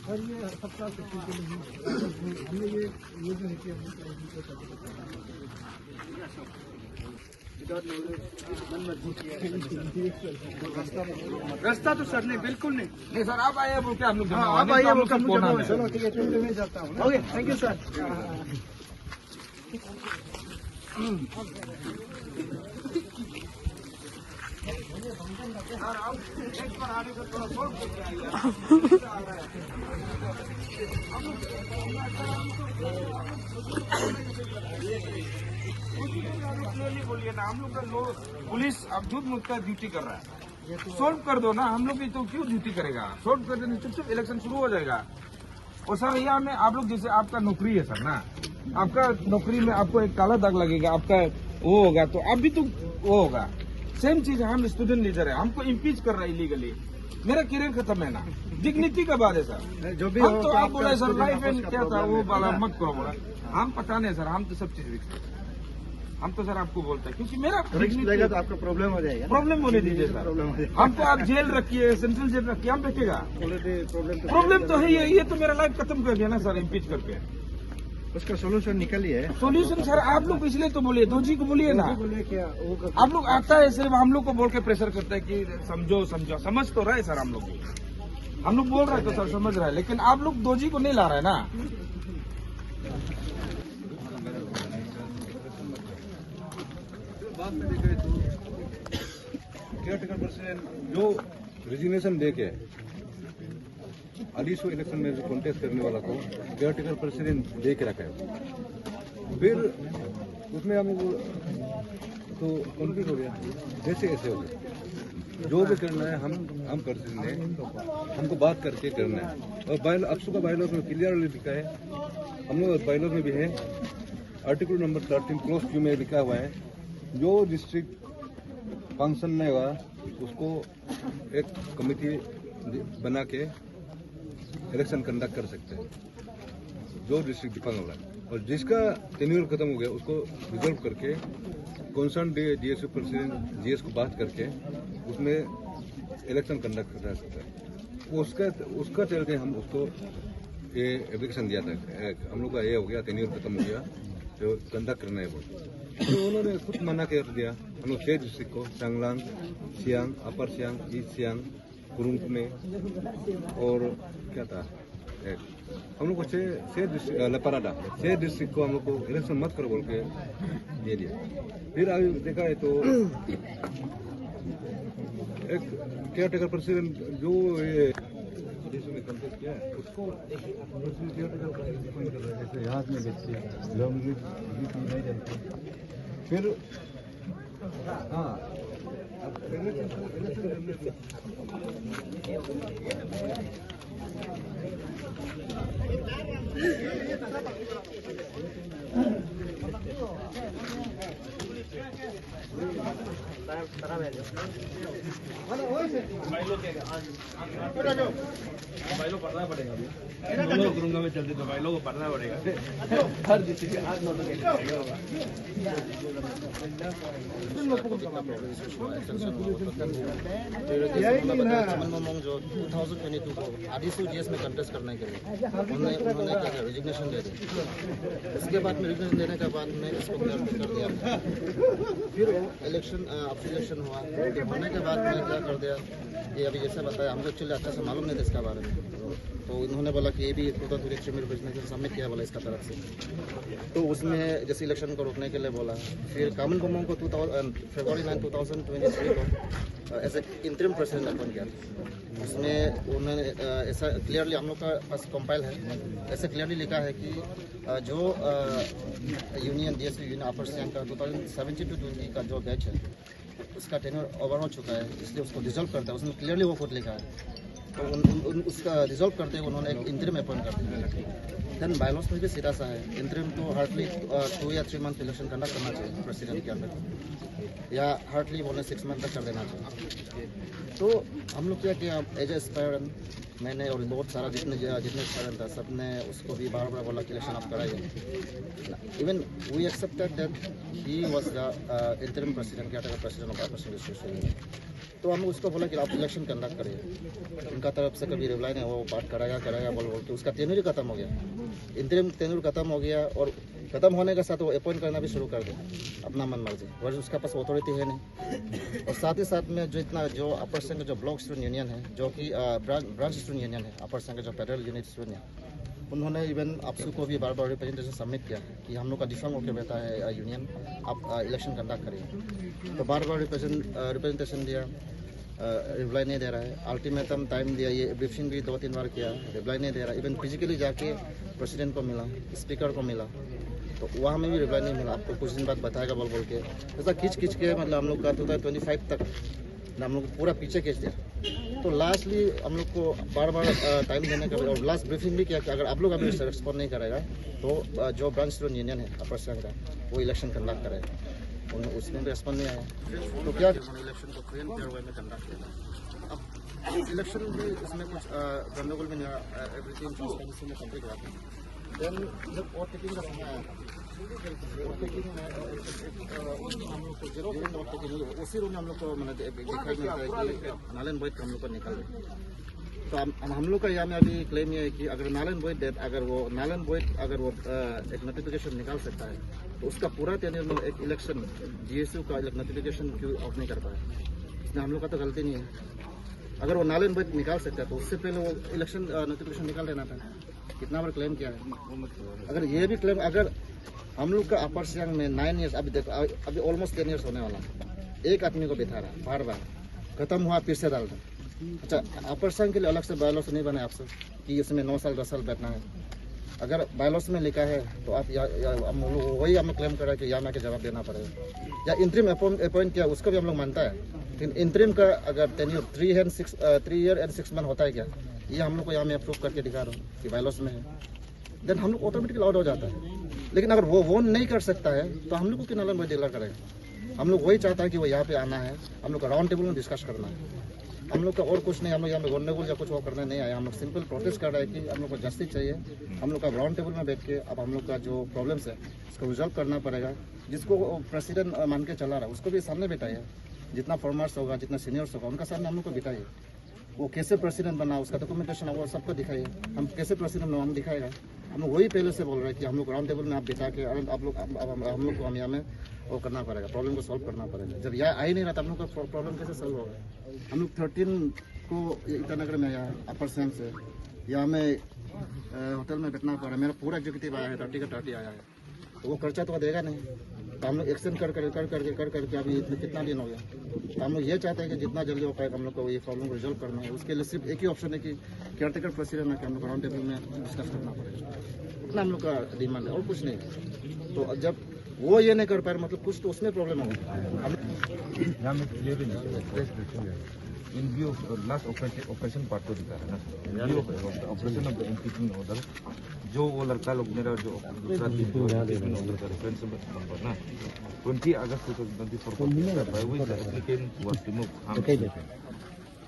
और ये सबका हमने ये जो है कि रास्ता तो सर नहीं, बिल्कुल नहीं। नहीं सर, आप आइए बोल के हम लोग आप आइए बोल के चलो ठीक है, चलते मैं जाता हूँ। Okay, thank you sir. बोलिए ना, हम लोग का पुलिस अब झूठ मुक्त का ड्यूटी कर रहा है, सोल्व कर दो ना। हम लोग की तो क्यों ड्यूटी करेगा? सोल्व कर देने चुपचाप इलेक्शन शुरू हो जाएगा। और सर यहाँ में आप लोग जैसे आपका नौकरी है सर ना, आपका नौकरी में आपको एक काला दाग लगेगा, आपका वो होगा तो आप भी तो वो होगा। सेम चीज है, हम स्टूडेंट लीडर है, हमको इम्पीच कर रहा है इलीगली, मेरा करियर खत्म है ना। डिग्निटी का बात है सर, जो भी हम तो आप बोला सर लाइफ एंड क्या था वो वाला मत करो बोला, हम पता नहीं सर, हम तो सब चीज रिस्क, हम तो सर आपको बोलते हैं क्योंकि मेरा रिस्क लेगा तो आपका प्रॉब्लम हो जाएगा। प्रॉब्लम होने दीजिए सर, हमको आप जेल रखिए, सेंट्रल जेल रखिए, हम बैठेगा। प्रॉब्लम तो है ये तो मेरा लाइफ खत्म कर दिया ना सर, इम्पीच करके। उसका सोल्यूशन निकालिए। सोल्यूशन सर आप लोग इसलिए तो बोलिए, दोजी को बोलिए ना। क्या आप लोग आता है सिर्फ हम लोग को बोल के प्रेशर करता है कि समझो समझो, समझ तो रहे सर हम लोग बोल रहे हैं तो सर समझ रहे हैं, लेकिन आप लोग दोजी को नहीं ला रहे ना। बाद में देखे तो केयरटेकर प्रेसिडेंट जो रेजिग्नेशन दे के अलीसो इलेक्शन में कॉन्टेस्ट करने वाला को केयरटेकर प्रेसिडेंट दे के रखा है, फिर उसमें हम तो कॉन्फ्लिक्ट हो गया। जैसे ऐसे हो गया, जो भी करना है हम प्रेसिडेंट है, हमको बात करके करना है। और अफसू का बायलॉज में क्लियरली लिखा है, हम लोग बायलॉज में भी है, आर्टिकल नंबर 13 क्लोज क्यू में लिखा हुआ है, जो डिस्ट्रिक्ट फंक्शन नहीं हुआ उसको एक कमेटी बना के इलेक्शन कंडक्ट कर सकते हैं, जो डिस्ट्रिक्ट डिफंग हो रहा है। और जिसका टेन्योर खत्म हो गया उसको रिजॉल्व करके कंसर्न डीएसयू प्रेसिडेंट जीएस को बात करके उसमें इलेक्शन कंडक्ट कर सकता है। उसका चलते हम उसको ये एप्लीकेशन दिया था, हम लोग का ये हो गया, टेन्योर खत्म हो गया तो कंडक्ट करना है वो, तो उन्होंने खुद मना कर दिया। हम लोग 6 डिस्ट्रिक्ट को चांगलांग, सियांग, अपर सियांग, ईस्ट सियांग, कुरुंग में और क्या था हम लोग को 6 डिस्ट्रिक्ट लपराडा 6 डिस्ट्रिक्ट को हम लोग को इलेक्शन मत करो बोल के दे दिया। फिर अभी देखा है तो एक केयरटेकर प्रेसिडेंट जो ये में कंटेस्ट किया है उसको यहाँ में देखिए नहीं जानते। फिर हाँ बाइलो पढ़ना पड़ेगा, गुरुंगा में चलते तो बाइलो को पढ़ना पड़ेगा हर डिस्ट्रिक्ट में 8 9 जो 2022 को आदिसू जीएस में कंटेस्ट करने के लिए उन्होंने क्या रेजिग्नेशन दे दी। इसके बाद में रेजिग्नेशन देने के बाद में इसको कर दिया। फिर इलेक्शन हुआ, होने के बाद में क्या कर दिया, ये अभी जैसे बताया हमको एक्चुअली अच्छा से मालूम नहीं था इसका बारे में, तो उन्होंने बोला कि ये भी 2023 में रेजिग्नेशन सबमिट किया बोला इसका तरफ से। तो उसमें जैसे इलेक्शन को रोकने के लिए बोला। फिर कामन गोमोंग को फरवरी 9 2023 को as a interim president appoint किया। उसमें उन्होंने ऐसा क्लियरली हम लोग का पास कंपाइल है, ऐसे क्लियरली लिखा है कि जो यूनियन डीएसयू यूनियन अपर सियांग का 2017 to 20 का जो बैच है उसका टेन्योर ओवर हो चुका है, इसलिए उसको डिसॉल्व करता है। उसने क्लियरली वो खुद लिखा है, तो उसका रिजॉल्व करते हुए उन्होंने एक इंटरिम अपॉइंट कर दिया। देन बायलॉस में भी सीधा सा है, इंटरिम तो हार्डली 2 या 3 मंथ इलेक्शन कंडक्ट करना चाहिए प्रेसिडेंट के अंदर, या हार्डली बोले 6 मंथ तक कर देना चाहिए। तो हम लोग क्या किया, एज ए एस्पायरेंट मैंने और बहुत सारा जितने एस्पायरेंट था सब ने उसको भी बार बार बोला कि इलेक्शन आप कराइए। Even we accepted that he was the interim president, caretaker president of upper Siang district. तो हम उसको बोला कि आप इलेक्शन कंडक्ट करिए। उनका तरफ से कभी रिप्लाई नहीं, वो बात कराएगा बोल के उसका टेन्योर ही खत्म हो गया, इंतरिम टेन्योर खत्म हो गया, और खत्म होने के साथ वो अपॉइंट करना भी शुरू कर दिया अपना मन मर्जी, और उसका पास अथॉरिटी है नहीं। और साथ ही साथ में जो अपर संघ जो ब्लॉक स्टूडेंट यूनियन है, जो कि ब्रांच स्टूडेंट यूनियन है अपर संघ जो फेडरल यूनिट स्टूडेंट, उन्होंने इवन आपसू को भी बार बार रिप्रेजेंटेशन सबमिट किया कि हम लोग का डिफॉर्म होकर बैठा है यूनियन, आप इलेक्शन कंडक्ट करिए। तो बार बार रिप्रेजेंटेशन दिया, रिप्लाई नहीं दे रहा है। अल्टीमेटम टाइम दिया, ये ब्रीफिंग भी 2-3 बार किया, रिप्लाई नहीं दे रहा। इवन फिजिकली जाके प्रेसिडेंट को मिला, स्पीकर को मिला, तो वहाँ में भी रिप्लाई नहीं मिला, आपको कुछ दिन बाद बताएगा बोल के ऐसा खींच के मतलब हम लोग का 2025 तक हम लोग पूरा पीछे खींच दिया। तो लास्टली हम लोग को बार बार टाइम देने का, और लास्ट ब्रीफिंग भी किया कि अगर आप लोग अभी रिस्पॉन्ड नहीं करेगा तो जो ब्रांच स्टूडेंट यूनियन है अपर संघ का, वो इलेक्शन कंडक्ट करेगा। उसमें रिस्पॉन्ड नहीं आया, तो क्या इलेक्शन को फ्री एंड फेयर वे में कंडक्ट किया। अब इलेक्शन भी इसमें कुछ गंदरगोल में एवरीथिंग ट्रांसपेरेंसी में कंप्लीट हुआ था। देन जब वोट टेकिंग का समय आया, वोट टेकिंग में हम लोग को 0 वोट टेकिंग हुई, उसी रूम में हम लोग को मतलब दिखाई मिलता है कि नालन बोइड हम लोग को निकाल दें। तो हम लोग का यहाँ में अभी क्लेम ये है कि अगर नालन बोइड अगर वो एक नोटिफिकेशन निकाल सकता है, तो उसका पूरा टेन्योर में एक इलेक्शन GSU का एक नोटिफिकेशन क्यों ऑफ नहीं कर पाया। इसमें हम लोग का तो गलती नहीं है। अगर वो नालन बोइड निकाल सकता है तो उससे पहले वो इलेक्शन नोटिफिकेशन निकाल देना था। कितना बार क्लेम किया है। अगर ये भी क्लेम, अगर हम लोग का अपर सियांग में 9 ईयर्स, अभी देखो अभी ऑलमोस्ट 10 ईयर्स होने वाला, एक आदमी को बिठा रहा बार बार, खत्म हुआ फिर से डाल रहा। अच्छा, अपर संघ के लिए अलग से बायलॉस नहीं बने आपसे कि इसमें 9 साल 10 साल बैठना है। अगर बायलॉस में लिखा है तो आप वही हमें क्लेम कर रहा है कि यहाँ में जवाब देना पड़ेगा। या इंटरिम अपॉइंट किया, उसको भी हम लोग मानता है, लेकिन इंटरिम का अगर टेन्योर 3 ईयर एंड 6 मंथ होता है क्या, ये हम लोग को यहाँ में अप्रूव करके दिखा रहा हूँ कि बायलॉस में है, देन हम लोग ऑटोमेटिकली आउट हो जाता है। लेकिन अगर वो नहीं कर सकता है तो हम लोग को कितना लंबा डिले करेगा। हम लोग वही चाहता है कि वो यहाँ पे आना है, हम लोग का राउंड टेबल में डिस्कस करना है। हम लोग का और कुछ नहीं, हम लोग यहाँ में गंदरगोल या कुछ वो करने नहीं आया। हम लोग सिंपल प्रोटेस्ट कर रहे हैं कि हम लोग को जस्टिस चाहिए। हम लोग का राउंड टेबल में बैठ के अब हम लोग का जो प्रॉब्लम्स है उसको रिजॉल्व करना पड़ेगा। जिसको प्रेसिडेंट मान के चला रहा है उसको भी सामने बिठाइए, जितना फॉर्मर्स होगा, जितना सीनियर्स होगा, उनका सामने हम लोग को बिठाइए। वो कैसे प्रेसिडेंट बना, उसका डॉक्यूमेंटेशन वो सबको दिखाइए। हम कैसे प्रेसिडेंट बना हम दिखाएगा। हम लोग वही पहले से बोल रहे हैं कि हम लोग राउंड टेबल में आप बिठा के आप लोग हम लोग को हम यहाँ में वो करना पड़ेगा, प्रॉब्लम को सॉल्व करना पड़ेगा। जब यहाँ आ ही नहीं रहा तो हम लोग का प्रॉब्लम कैसे सॉल्व होगा। हम लोग 13 को ईटानगर में आया अपर संघ से, यहाँ में होटल में बैठना पड़ा। मेरा पूरा एग्जीक्यूटिव आया है, 30 का 30 आया है, तो वो खर्चा तो देगा नहीं। तो हम लोग एक्सटेंड कर करके अभी कितना दिन हो गया। तो हम लोग ये चाहते हैं कि जितना जल्दी हो पाए हम लोग को ये प्रॉब्लम को रिजॉल्व करना है। उसके लिए सिर्फ एक ही ऑप्शन है कि केयरटेकर प्रेसिडेंट है कि हम लोग राउंड टेबल में डिस्कस करना पड़ेगा। इतना हम लोग का डिमांड है और कुछ नहीं। तो जब वो ये नहीं कर पाए मतलब कुछ तो उसमें प्रॉब्लम होगा। In view of last operation part को दिखा रहा है ना, view of operation of the impeachment order, जो वो लड़का लोग मेरा जो दूसरा impeachment order का reference नंबर ना 20 अगस्त 2024 को by which the applicant was removed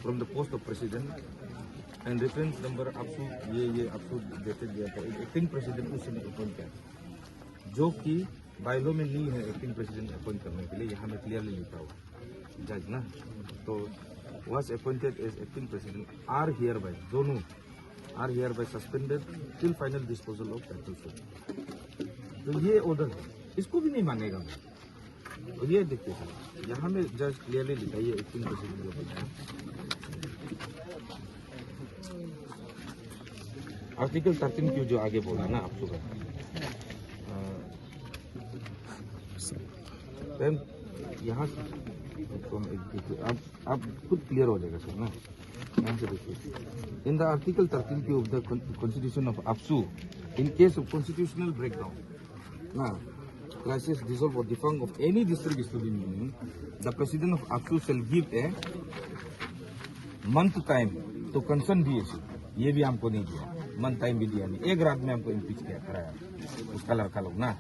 from the post of president and reference number up to ये up to dated दिया था। एक्टिंग प्रेसिडेंट उस समय अपॉइंट किया, जो कि बायलॉ में नहीं है एक्टिंग प्रेसिडेंट अपॉइंट करने के लिए। यहाँ में क्लियरली लिखा हुआ जज ना, तो was appointed as acting president are hereby, दोनों are hereby suspended till final disposal of title। तो ये ऑर्डर है, इसको भी नहीं मानेगा। तो ये देखते हैं यहाँ में जज क्लियरली लिखा है एक्टिंग प्रेसिडेंट। आर्टिकल 13 की जो आगे बोला ना आप सुबह, यहाँ आप खुद क्लियर हो जाएगा सर ना। यहाँ से देखिए in the article 13 of the constitution of APSU, in case of constitutional breakdown ना crisis dissolve or defunct of any district student union, the president of APSU shall give a month time to concerned DSU। ये भी हमको नहीं दिया, month time भी दिया नहीं, एक रात में हमको इम्पीच किया कराया उसका लड़का लोग ना,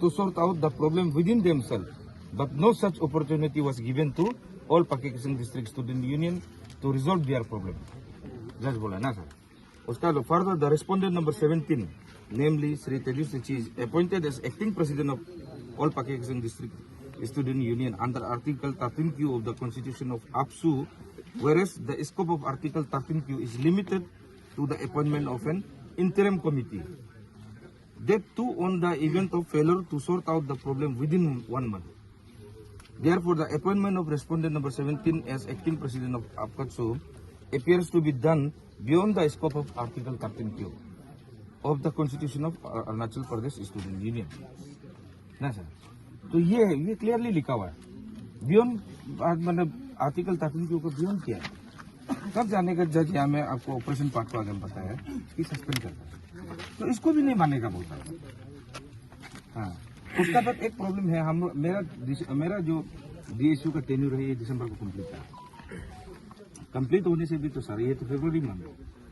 to sort out the problem within themselves, but no such opportunity was given to all Pakistan district student union to resolve their problem। जज बोला ना सर। उसका further the respondent number 17, namely Sri Tejas Rishi, is appointed as acting president of all Pakistan district Student Union under Article 13Q of the Constitution of APSU, whereas the scope of Article 13Q is limited to the appointment of an interim committee. That too on the event of failure to sort out the problem within 1 month. Therefore, the appointment of respondent number 17 as acting president of APSU appears to be done beyond the scope of Article 13Q of the Constitution of Arunachal Pradesh Student Union. ना sir, तो ये clearly लिखा हुआ है beyond, मतलब article 13Q को beyond किया है। तब जाने का जज यहाँ में आपको ऑपरेशन पार्ट को आगे बताया कि सस्पेंड करता है, तो इसको भी नहीं मानेगा बोलता है। हाँ, उसका बाद एक प्रॉब्लम है, हम मेरा जो DSU का टेन्यूर है ये दिसंबर को कंप्लीट है। कंप्लीट होने से भी तो सर ये तो फरवरी में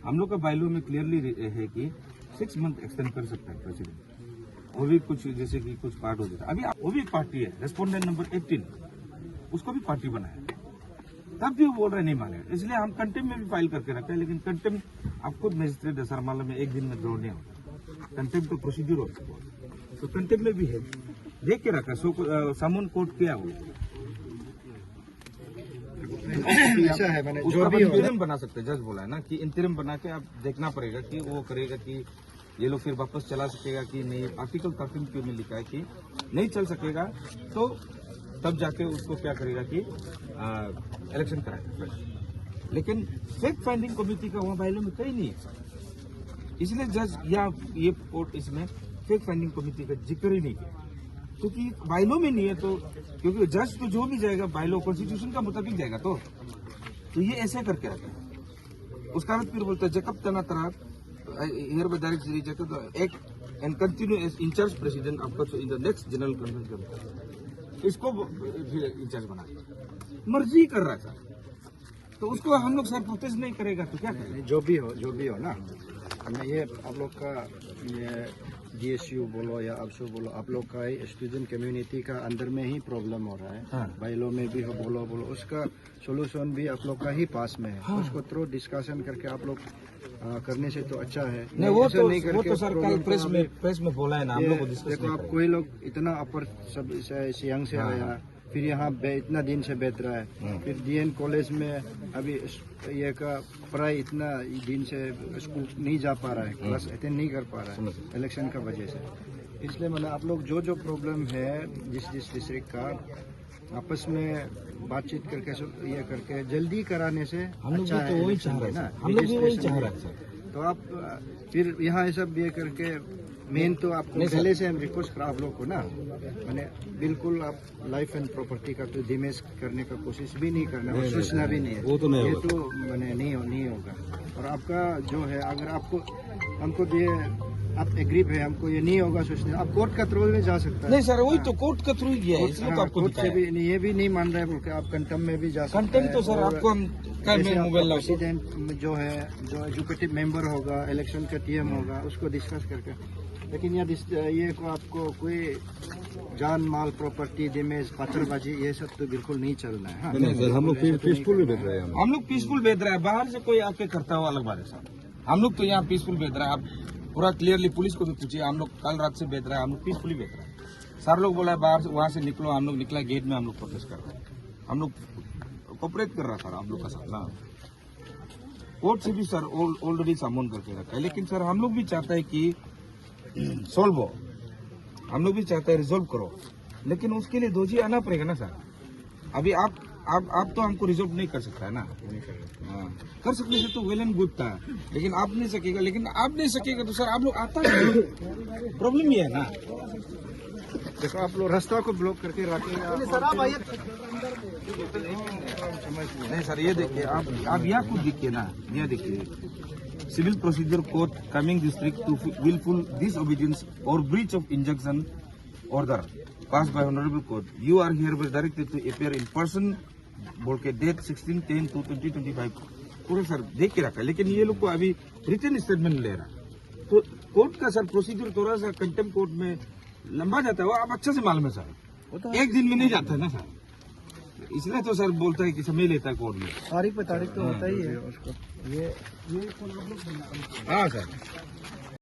हम लोग का बायलॉ में क्लियरली है कि 6 मंथ एक्सटेंड कर सकता है प्रेसिडेंट, वो भी कुछ जैसे कि कुछ पार्ट हो जाता है। अभी वो भी एक पार्टी है, रेस्पोंडेंट नंबर 18 उसको भी पार्टी बनाया, तब भी वो बोल रहे नहीं माने, इसलिए हम कंटेम्प्ट में भी फाइल करके रखते हैं। लेकिन कंटेम्प्ट आप खुद मजिस्ट्रेट सरमाला में 1 दिन में ड्रॉ नहीं होता, कंटेम्प्ट का प्रोसीजर होता है, तो कंटेम्प्ट में भी है, देख के रखा है। सामून कोर्ट किया वो ऐसा है, मैंने जो भी इंतरिम बना सकते, जज बोला है ना कि इंतरिम बना के आप देखना पड़ेगा कि वो करेगा कि ये लोग फिर वापस चला सकेगा कि नहीं। आर्टिकल 13Q में लिखा है कि नहीं चल सकेगा तो तब जाके उसको क्या करेगा कि इलेक्शन कराएगा। लेकिन फैक्ट फाइंडिंग कमेटी का वहाँ बायलॉ में कहीं नहीं है, इसलिए जज या ये कोर्ट इसमें फैक्ट फाइंडिंग कमेटी का जिक्र ही नहीं किया, क्योंकि बायलॉ में नहीं है। तो क्योंकि जज तो जो भी जाएगा बायलॉ कॉन्स्टिट्यूशन का मुताबिक जाएगा, तो ये ऐसे करके रखा है। उसका बाद फिर बोलता है जकब तना तरह here by direct rejected the act and continue as in charge president of APSU in the next general conference। इसको इंचार्ज बना मर्जी कर रहा था, तो उसको हम लोग सर प्रोटेस्ट नहीं करेगा तो क्या करें। जो भी हो ना, हमें ये आप लोग का ये DSU बोलो या APSU बोलो, आप लोग का स्टूडेंट कम्युनिटी का अंदर में ही प्रॉब्लम हो रहा है। हाँ। बायलॉ में भी हो बोलो उसका सोल्यूशन भी आप लोग का ही पास में है। हाँ। उसको थ्रू डिस्कशन करके आप लोग करने से तो अच्छा है। नहीं वो ऐसा नहीं करके तो सर कल प्रेस में बोला है ना, हम लोग को डिस्कस देखो आप कोई लोग इतना अपर सब सियांग से आया, फिर यहाँ इतना दिन से बैठ रहा है, फिर DN कॉलेज में अभी ये का पढ़ाई इतना दिन से स्कूल नहीं जा पा रहा है, क्लास अटेंड नहीं कर पा रहा है इलेक्शन का वजह से। इसलिए मैंने आप लोग जो प्रॉब्लम है जिस डिस्ट्रिक्ट का आपस में बातचीत करके ये करके जल्दी कराने से हम लोग अच्छा भी तो वही चाह रहे हैं, हम लोग भी वही चाह रहे हैं। तो आप फिर यहाँ ये सब ये करके मेन तो आपको पहले से हम रिक्वेस्ट करा आप लोग को ना, मैंने बिल्कुल आप लाइफ एंड प्रॉपर्टी का तो डिमेज करने का कोशिश भी नहीं करना और सोचना भी नहीं है, वो तो नहीं ये तो मैंने नहीं होगा। और आपका जो है अगर आपको हमको ये आप एग्री है, हमको ये नहीं होगा सोचने, आप कोर्ट का थ्रू में जा सकता है। नहीं सर वही तो कोर्ट का थ्रू ही है, इसलिए तो आपको कोर्ट से भी ये भी नहीं मान रहे हैं बोलकर आप कंटेम्प्ट में भी जा सकते हैं। कंटेंट तो सर आपको हम मोबाइल प्रेसिडेंट जो है जो एजुकेटिव मेंबर होगा, इलेक्शन का TM होगा, उसको डिस्कस करके। लेकिन ये को आपको कोई जान माल प्रॉपर्टी डैमेज पत्थरबाजी ये सब तो बिल्कुल नहीं चलना है। हम लोग पीसफुल बेच रहे हैं, हम लोग पीसफुल बेच रहे हैं, बाहर से कोई आके करता हुआ अलग बात है साहब। हम लोग तो यहाँ पीसफुल बेच रहे हैं, आप पूरा क्लियरली पुलिस को भी पूछिए, हम लोग कल रात से बेच रहे हैं, हम लोग पीसफुली बेच रहे हैं। सर लोग बोला है बाहर से वहाँ से निकलो, हम लोग निकला गेट में, हम लोग प्रोटेस्ट कर रहे हैं, हम लोग कोऑपरेट कर रहा था हम लोग का साथ ना। कोर्ट से भी सर ऑलरेडी सामन करके रखा है, लेकिन सर हम लोग भी चाहते हैं कि सॉल्व हो, हम लोग भी चाहते हैं रिजोल्व करो, लेकिन उसके लिए दोषी आना पड़ेगा ना सर। अभी आप तो हमको रिजोल्व नहीं कर सकता है ना, कर सकने से तो वेल एंड गुड था, लेकिन आप नहीं सकेगा, लेकिन आप नहीं सकेगा तो सर आप लोग आता है, प्रॉब्लम ये है ना। देखो आप लोग रास्ता को ब्लॉक करके रखेंगे नहीं सर ये देखिए आप यहाँ खुद देखिए ना, यहाँ देखिए civil procedure court coming district to wilful disobedience और breach of injunction order passed by honorable court, you are hereby directed to appear in person बोल के डेट 16/10/2025 पूरा सर देख के रखा है। लेकिन ये लोग को अभी रिटन स्टेटमेंट ले रहा है, तो कोर्ट का सर प्रोसीजर थोड़ा सा कंटेम्प्ट कोर्ट में लंबा जाता है, वो आप अच्छे से मालूम है सर, एक दिन में नहीं जाता है ना सर, इसलिए तो सर बोलता है कि समय लेता है कोर्ट में, तारीख पे तारीख तो होता ही है उसको। ये हाँ सर।